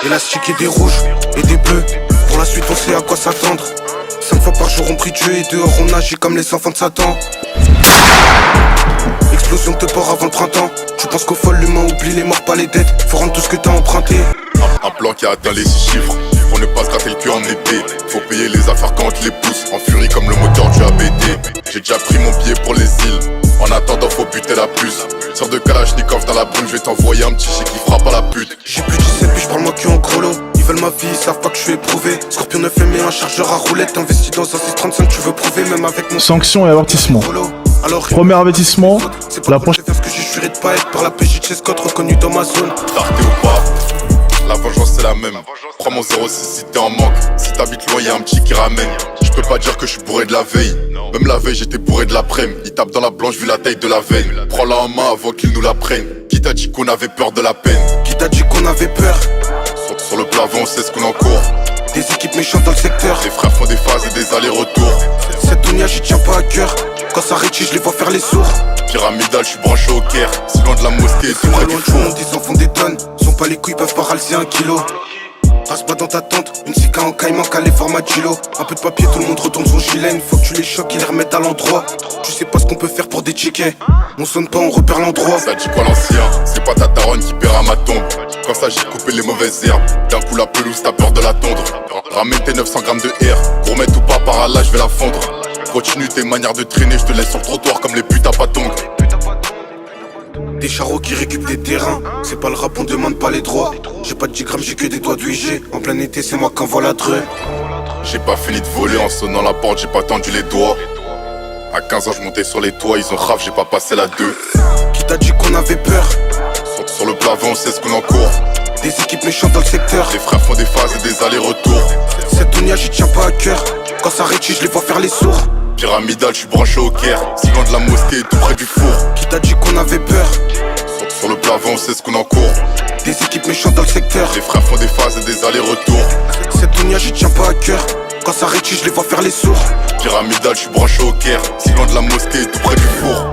Élastique et des rouges et des bleus. Pour la suite on sait à quoi s'attendre. 5 fois par jour on prie Dieu et dehors on agit comme les enfants de Satan. Explosion de port avant le printemps. Tu penses qu'au folle l'humain oublie les morts pas les dettes. Faut rendre tout ce que t'as emprunté. Un plan qui a atteint les 6 chiffres. Pour ne pas se gratter le cul en épée. Faut payer les affaires quand on te les pousse. En furie comme le moteur du ABD. J'ai déjà pris mon billet pour les îles. En attendant faut buter la puce. Sors de Kalachnikov dans la brune. Je vais t'envoyer un petit chèque qui frappe à la pute. J'ai plus 17 puis j'parle moi que en gros lot. Ils veulent ma vie, ils savent pas que je suis éprouvé. Scorpion 9 et un chargeur à roulette. Investi dans un 635, tu veux prouver même avec mon Sanction et avertissement. Alors, Premier avertissement, la prochaine. Parce que j'ai juré de pas être par la PJ de chez Scott reconnu dans ma zone. Tarté ou pas, la vengeance c'est la même. Prends mon 06 si t'es en manque. Si t'habites loin y'a un petit qui ramène. Je peux pas dire que je suis bourré de la veille. Même la veille j'étais bourré de l'après-midi. Il tape dans la blanche vu la taille de la veine. Prends-la en main avant qu'il nous la prenne. Qui t'a dit qu'on avait peur de la peine? Qui t'a dit qu'on avait peur? Sur le plafond on sait ce qu'on encourt. Des équipes méchantes dans le secteur. Les frères font des phases et des allers-retours. Cette dunia j'y tiens pas à cœur. Quand ça rétille je les vois faire les sourds. Pyramidal, je suis branché au Caire. Si loin de la mosquée, tout près du loin du four. monde, ils en font des tonnes. Sont pas les couilles, peuvent pas ralser 1 kilo. Rase pas dans ta tente, une cica en caïman calé format Gilo. Un peu de papier, tout le monde retourne son gilet. Une fois que tu les choques, ils les remettent à l'endroit. Tu sais pas ce qu'on peut faire pour des tickets. On sonne pas, on repère l'endroit. Ça dit quoi l'ancien? C'est pas ta daronne qui paiera ma tombe. Quand ça j'ai coupé les mauvaises herbes. D'un coup la pelouse, t'as peur de la tondre. Ramène tes 900 grammes de R. Gourmet ou pas, par là, je vais la fondre. Continue tes manières de traîner, je te laisse sur le trottoir comme les putes à patong. Des charros qui récupèrent des terrains. C'est pas le rap, on demande pas les droits. J'ai pas de 10 grammes, j'ai que des doigts d'UIG. En plein été, c'est moi qui envoie la dreux. J'ai pas fini de voler en sonnant la porte, j'ai pas tendu les doigts. À 15 ans, je montais sur les toits, ils ont raf, j'ai pas passé la 2. Qui t'a dit qu'on avait peur? Sur le plafond, on sait ce qu'on encourt. Des équipes méchantes dans le secteur. Les frères font des phases et des allers-retours. Cette dunia, j'y tiens pas à cœur. Quand ça rétille, je les vois faire les sourds. Pyramidal, je suis branché au Caire. Si loin de la mosquée, tout près du four. Qui t'a dit qu'on avait peur? Sur le plafond, on sait ce qu'on encourt. Des équipes méchantes dans le secteur. Les frères font des phases et des allers-retours. Cette dunia, j'y tiens pas à cœur. Quand ça rétille, je les vois faire les sourds. Pyramidal, je suis branché au Caire. Si loin de la mosquée, tout près du four.